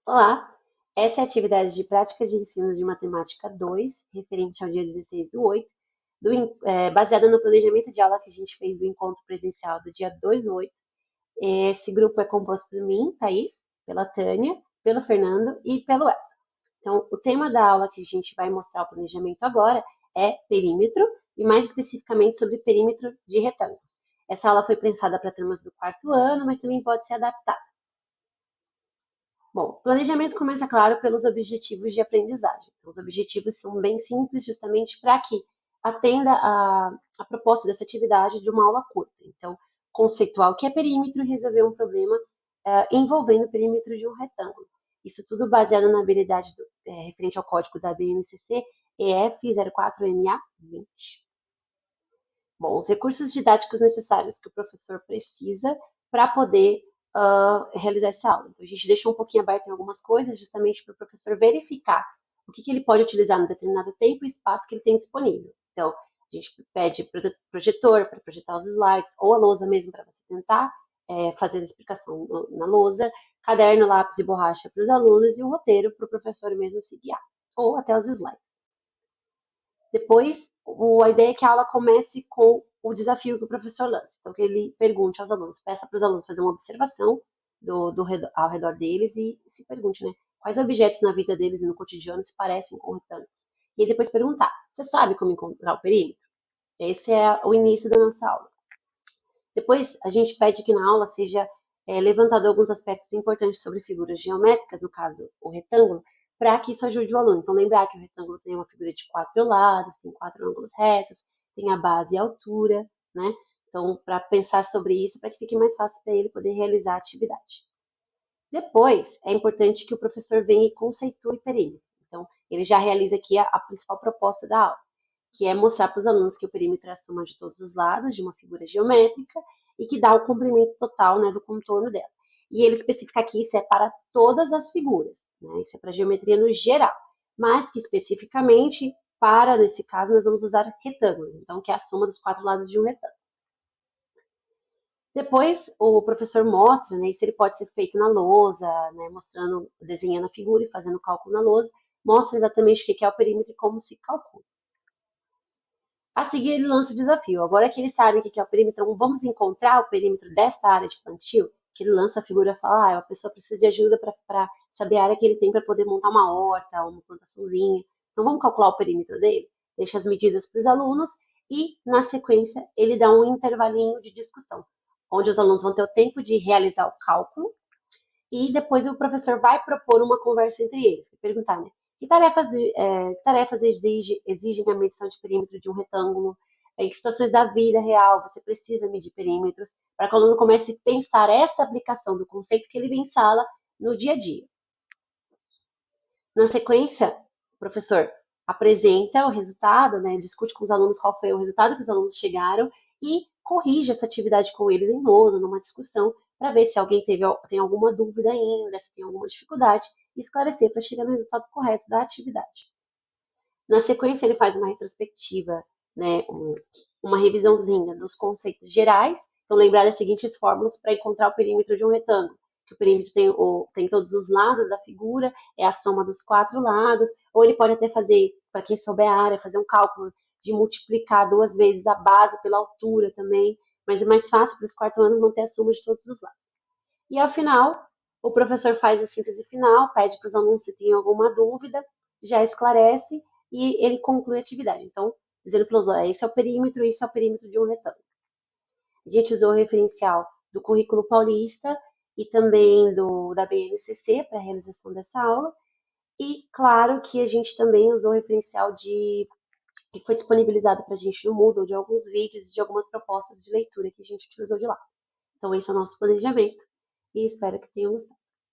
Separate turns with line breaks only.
Olá, essa é a atividade de prática de ensino de matemática 2, referente ao dia 16 do 8, baseada no planejamento de aula que a gente fez do encontro presencial do dia 2 do 8. Esse grupo é composto por mim, Thaís, pela Tânia, pelo Fernando e pelo El. Então, o tema da aula que a gente vai mostrar o planejamento agora é perímetro, e mais especificamente sobre perímetro de retângulos. Essa aula foi pensada para turmas do quarto ano, mas também pode ser adaptada. Bom, o planejamento começa, claro, pelos objetivos de aprendizagem. Então, os objetivos são bem simples, justamente para que atenda a proposta dessa atividade de uma aula curta. Então, conceituar o que é perímetro e resolver um problema envolvendo o perímetro de um retângulo. Isso tudo baseado na habilidade referente ao código da BNCC EF04MA20. Bom, os recursos didáticos necessários que o professor precisa para poder realizar essa aula. Então, a gente deixou um pouquinho aberto em algumas coisas, justamente para o professor verificar o que ele pode utilizar no determinado tempo e espaço que ele tem disponível. Então, a gente pede projetor para projetar os slides, ou a lousa mesmo para você tentar fazer a explicação na lousa, caderno, lápis e borracha para os alunos e um roteiro para o professor mesmo se guiar, ou até os slides. Depois, a ideia é que a aula comece com o desafio que o professor lança. Então, que ele pergunte aos alunos, peça para os alunos fazer uma observação ao redor deles e se pergunte, né, quais objetos na vida deles e no cotidiano se parecem com retângulos. E aí depois perguntar, você sabe como encontrar o perímetro? Esse é o início da nossa aula. Depois, a gente pede que na aula seja levantado alguns aspectos importantes sobre figuras geométricas, no caso, o retângulo, para que isso ajude o aluno. Então, lembrar que o retângulo tem uma figura de 4 lados, tem 4 ângulos retos, tem a base e a altura, né? Então, para pensar sobre isso, para que fique mais fácil para ele poder realizar a atividade. Depois, é importante que o professor venha e conceitue perímetro. Então, ele já realiza aqui a principal proposta da aula, que é mostrar para os alunos que o perímetro é a soma de todos os lados de uma figura geométrica e que dá o comprimento total, né, do contorno dela. E ele especifica aqui isso é para todas as figuras, né? Isso é para geometria no geral, mas que especificamente para, nesse caso, nós vamos usar retângulos, então que é a soma dos 4 lados de um retângulo. Depois o professor mostra, né, isso ele pode ser feito na lousa, né, mostrando, desenhando a figura e fazendo o cálculo na lousa, mostra exatamente o que é o perímetro e como se calcula. A seguir, ele lança o desafio. Agora que eles sabem o que é o perímetro, então vamos encontrar o perímetro desta área de plantio, que ele lança a figura e fala, a pessoa precisa de ajuda para saber a área que ele tem para poder montar uma horta, uma plantaçãozinha. Então vamos calcular o perímetro dele, deixa as medidas para os alunos e, na sequência, ele dá um intervalinho de discussão, onde os alunos vão ter o tempo de realizar o cálculo e depois o professor vai propor uma conversa entre eles, perguntar, né? Que tarefas exigem a medição de perímetro de um retângulo? Em que situações da vida real você precisa medir perímetros? Para que o aluno comece a pensar essa aplicação do conceito que ele vê em sala no dia a dia. Na sequência, o professor apresenta o resultado, né, discute com os alunos qual foi o resultado que os alunos chegaram e corrige essa atividade com eles em lousa, numa discussão, para ver se alguém tem alguma dúvida ainda, se tem alguma dificuldade, e esclarecer para chegar no resultado correto da atividade. Na sequência, ele faz uma retrospectiva, né, uma revisãozinha dos conceitos gerais. Então, lembrar das seguintes fórmulas para encontrar o perímetro de um retângulo. Que o perímetro tem todos os lados da figura, é a soma dos 4 lados, ou ele pode até fazer, para quem souber a área, fazer um cálculo de multiplicar 2 vezes a base pela altura também, mas é mais fácil para os 4 anos não ter a soma de todos os lados. E ao final, o professor faz a síntese final, pede para os alunos se tem alguma dúvida, já esclarece e ele conclui a atividade. Então, dizendo para os alunos, esse é o perímetro, esse é o perímetro de um retângulo. A gente usou o referencial do currículo paulista e também da BNCC para a realização dessa aula. E claro que a gente também usou o referencial que foi disponibilizado para a gente no Moodle, de alguns vídeos e de algumas propostas de leitura que a gente utilizou de lá. Então, esse é o nosso planejamento e espero que tenham gostado.